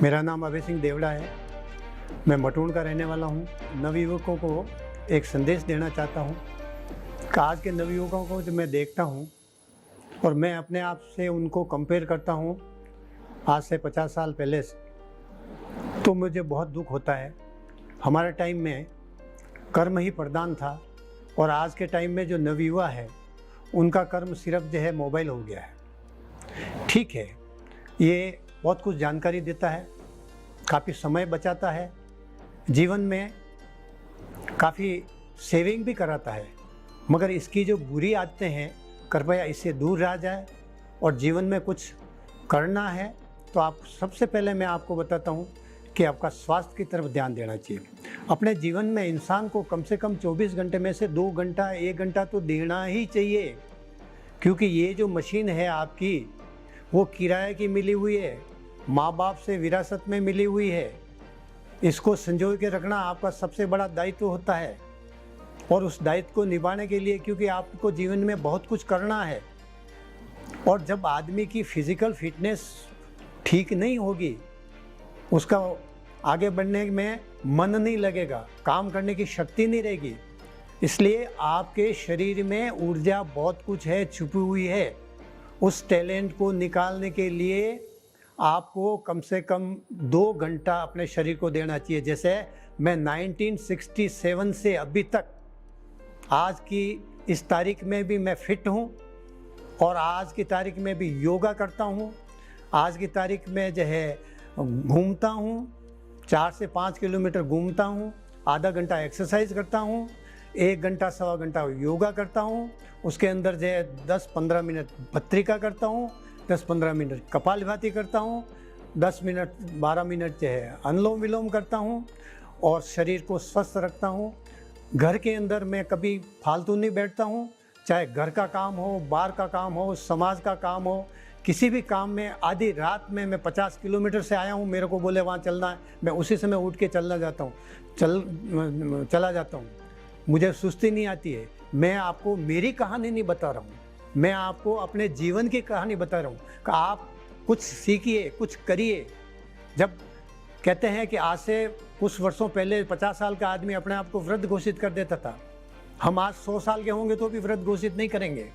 मेरा नाम अभय सिंह देवड़ा है। मैं मटूण का रहने वाला हूँ। नवयुवकों को एक संदेश देना चाहता हूँ कि आज के नवयुवकों को जो मैं देखता हूँ और मैं अपने आप से उनको कंपेयर करता हूँ आज से 50 साल पहले से, तो मुझे बहुत दुख होता है। हमारे टाइम में कर्म ही प्रधान था और आज के टाइम में जो नवयुवा है उनका कर्म सिर्फ जो है मोबाइल हो गया है। ठीक है, ये बहुत कुछ जानकारी देता है, काफ़ी समय बचाता है, जीवन में काफ़ी सेविंग भी कराता है, मगर इसकी जो बुरी आदतें हैं कृपया इससे दूर रह जाए। और जीवन में कुछ करना है तो आप सबसे पहले मैं आपको बताता हूँ कि आपका स्वास्थ्य की तरफ ध्यान देना चाहिए। अपने जीवन में इंसान को कम से कम 24 घंटे में से 2 घंटा 1 घंटा तो देना ही चाहिए, क्योंकि ये जो मशीन है आपकी वो किराए की मिली हुई है, माँ बाप से विरासत में मिली हुई है। इसको संजो के रखना आपका सबसे बड़ा दायित्व होता है और उस दायित्व को निभाने के लिए, क्योंकि आपको जीवन में बहुत कुछ करना है, और जब आदमी की फिजिकल फिटनेस ठीक नहीं होगी उसका आगे बढ़ने में मन नहीं लगेगा, काम करने की शक्ति नहीं रहेगी। इसलिए आपके शरीर में ऊर्जा बहुत कुछ है, छुपी हुई है। उस टैलेंट को निकालने के लिए आपको कम से कम 2 घंटा अपने शरीर को देना चाहिए। जैसे मैं 1967 से अभी तक आज की इस तारीख में भी मैं फिट हूँ और आज की तारीख में भी योगा करता हूँ। आज की तारीख में जो है घूमता हूँ, 4 से 5 किलोमीटर घूमता हूँ, आधा घंटा एक्सरसाइज करता हूँ, 1 घंटा सवा घंटा योगा करता हूँ, उसके अंदर जो है 10-15 मिनट भस्त्रिका करता हूँ, 10-15 मिनट कपालभाति करता हूँ, 10 मिनट 12 मिनट जो है अनुलोम विलोम करता हूँ और शरीर को स्वस्थ रखता हूँ। घर के अंदर मैं कभी फालतू नहीं बैठता हूँ, चाहे घर का काम हो, बाहर का काम हो, समाज का काम हो, किसी भी काम में आधी रात में मैं 50 किलोमीटर से आया हूँ, मेरे को बोले वहाँ चलना है, मैं उसी समय उठ के चलना जाता हूँ, चला जाता हूँ। मुझे सुस्ती नहीं आती है। मैं आपको मेरी कहानी नहीं बता रहा हूँ, मैं आपको अपने जीवन की कहानी बता रहा हूँ कि आप कुछ सीखिए, कुछ करिए। जब कहते हैं कि आज से कुछ वर्षों पहले 50 साल का आदमी अपने आप को वृद्ध घोषित कर देता था, हम आज 100 साल के होंगे तो भी वृद्ध घोषित नहीं करेंगे।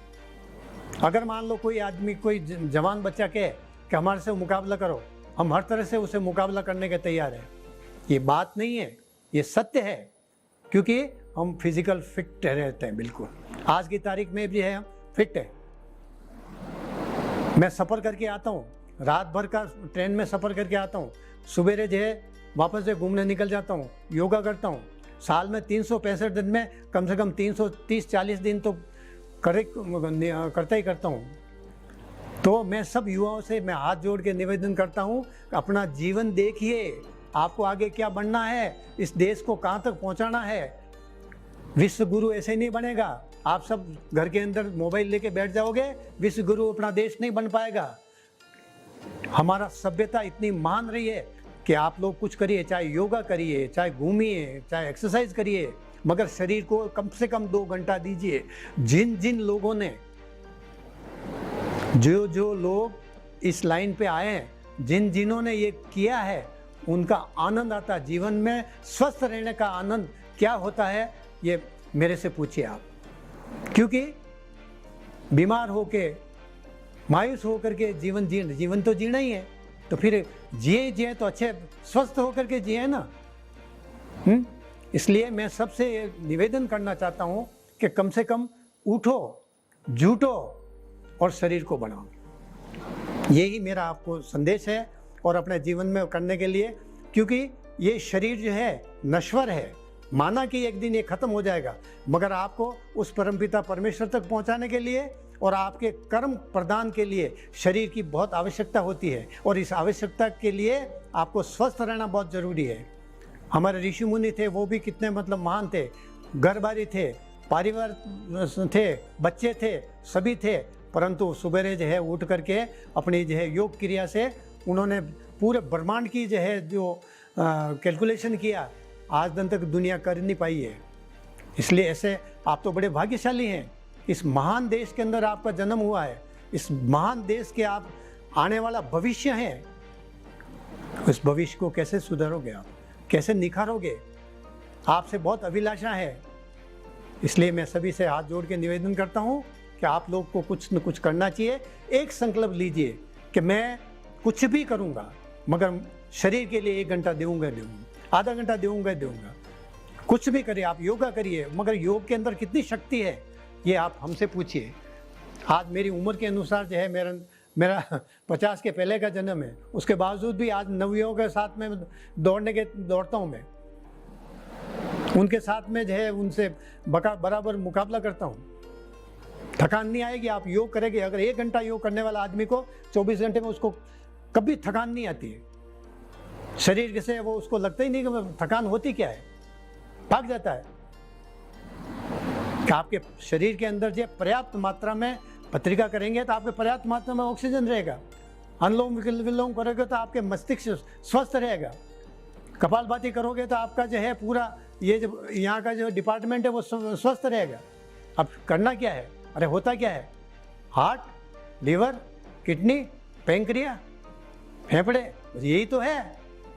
अगर मान लो कोई आदमी, कोई जवान बच्चा कहे कि हमारे से मुकाबला करो, हम हर तरह से उसे मुकाबला करने के तैयार हैं। ये बात नहीं है, ये सत्य है, क्योंकि हम फिजिकल फिट रहते हैं। बिल्कुल आज की तारीख में भी है, हम फिट है। मैं सफ़र करके आता हूँ, रात भर का ट्रेन में सफ़र करके आता हूँ, सुबह जो है वापस से घूमने निकल जाता हूँ, योगा करता हूँ। साल में 365 दिन में कम से कम 330-40 दिन तो करता ही करता हूँ। तो मैं सब युवाओं से मैं हाथ जोड़ के निवेदन करता हूँ, अपना जीवन देखिए, आपको आगे क्या बनना है, इस देश को कहाँ तक पहुँचाना है। विश्व गुरु ऐसे नहीं बनेगा। आप सब घर के अंदर मोबाइल लेके बैठ जाओगे, विश्व गुरु अपना देश नहीं बन पाएगा। हमारा सभ्यता इतनी महान रही है कि आप लोग कुछ करिए, चाहे योगा करिए, चाहे घूमिए, चाहे एक्सरसाइज करिए, मगर शरीर को कम से कम 2 घंटा दीजिए। जिन जिन लोगों ने, जो लोग इस लाइन पे आए हैं, जिन जिन्होंने ये किया है, उनका आनंद आता। जीवन में स्वस्थ रहने का आनंद क्या होता है ये मेरे से पूछिए आप, क्योंकि बीमार होके मायूस होकर के जीवन तो जीना ही है, तो फिर जिए तो अच्छे स्वस्थ होकर के जिए ना। इसलिए मैं सबसे निवेदन करना चाहता हूँ कि कम से कम उठो, जुटो और शरीर को बनाओ। यही मेरा आपको संदेश है और अपने जीवन में करने के लिए, क्योंकि ये शरीर जो है नश्वर है। माना कि एक दिन ये खत्म हो जाएगा, मगर आपको उस परमपिता परमेश्वर तक पहुंचाने के लिए और आपके कर्म प्रदान के लिए शरीर की बहुत आवश्यकता होती है, और इस आवश्यकता के लिए आपको स्वस्थ रहना बहुत ज़रूरी है। हमारे ऋषि मुनि थे, वो भी कितने महान थे, घरबारी थे, परिवार थे, बच्चे थे, सभी थे, परंतु सुबह जो है उठ करके अपनी जो है योग क्रिया से उन्होंने पूरे ब्रह्मांड की जो है कैलकुलेशन किया, आज दिन तक दुनिया कर नहीं पाई है। इसलिए ऐसे आप तो बड़े भाग्यशाली हैं, इस महान देश के अंदर आपका जन्म हुआ है, इस महान देश के आप आने वाला भविष्य हैं। उस भविष्य को कैसे सुधारोगे आप, कैसे निखारोगे? आपसे बहुत अभिलाषा है। इसलिए मैं सभी से हाथ जोड़ के निवेदन करता हूँ कि आप लोग को कुछ न कुछ करना चाहिए। एक संकल्प लीजिए कि मैं कुछ भी करूँगा, मगर शरीर के लिए 1 घंटा दूंगा, आधा घंटा दूंगा। कुछ भी करिए, आप योगा करिए, मगर योग के अंदर कितनी शक्ति है ये आप हमसे पूछिए। आज मेरी उम्र के अनुसार जो है मेरा 50 के पहले का जन्म है, उसके बावजूद भी आज नवयुवकों के साथ में दौड़ता हूँ मैं, उनके साथ में जो है उनसे बराबर मुकाबला करता हूँ। थकान नहीं आएगी, आप योग करेंगे। अगर 1 घंटा योग करने वाला आदमी को 24 घंटे में उसको कभी थकान नहीं आती है। शरीर से वो उसको लगता ही नहीं कि थकान होती क्या है, भाग जाता है। कि आपके शरीर के अंदर जो पर्याप्त मात्रा में पत्रिका करेंगे तो आपके पर्याप्त मात्रा में ऑक्सीजन रहेगा। अनुलोम विलोम करोगे तो आपके मस्तिष्क स्वस्थ रहेगा। कपालभाति करोगे तो आपका जो है पूरा ये जो यहाँ का जो डिपार्टमेंट है वो स्वस्थ रहेगा। अब करना क्या है? अरे होता क्या है? हार्ट, लीवर, किडनी, पैंक्रिया, फेफड़े, यही तो है।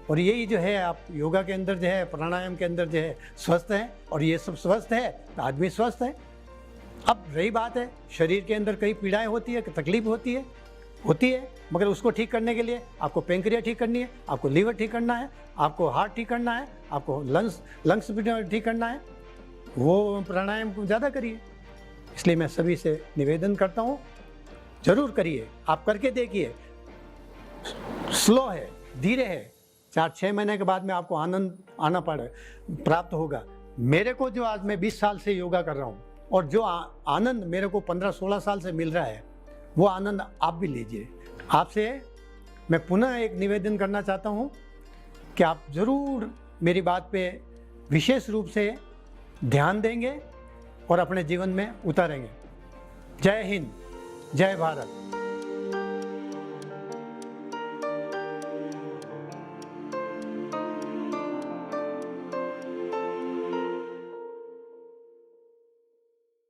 और यही जो है आप योगा के अंदर जो है, प्राणायाम के अंदर जो है स्वस्थ है, और ये सब स्वस्थ है तो आदमी स्वस्थ है। अब रही बात है, शरीर के अंदर कई पीड़ाएं होती है, तकलीफ होती है, मगर उसको ठीक करने के लिए आपको पैंक्रिया ठीक करनी है, आपको लीवर ठीक करना है, आपको हार्ट ठीक करना है, आपको लंग्स भी ठीक करना है। वो प्राणायाम को ज़्यादा करिए। इसलिए मैं सभी से निवेदन करता हूँ, जरूर करिए, आप करके देखिए। स्लो है, धीरे है, 4-6 महीने के बाद में आपको आनंद प्राप्त होगा। मेरे को जो आज मैं 20 साल से योगा कर रहा हूँ, और जो आनंद मेरे को 15-16 साल से मिल रहा है, वो आनंद आप भी लीजिए। आपसे मैं पुनः एक निवेदन करना चाहता हूँ कि आप ज़रूर मेरी बात पे विशेष रूप से ध्यान देंगे और अपने जीवन में उतारेंगे। जय हिंद, जय भारत।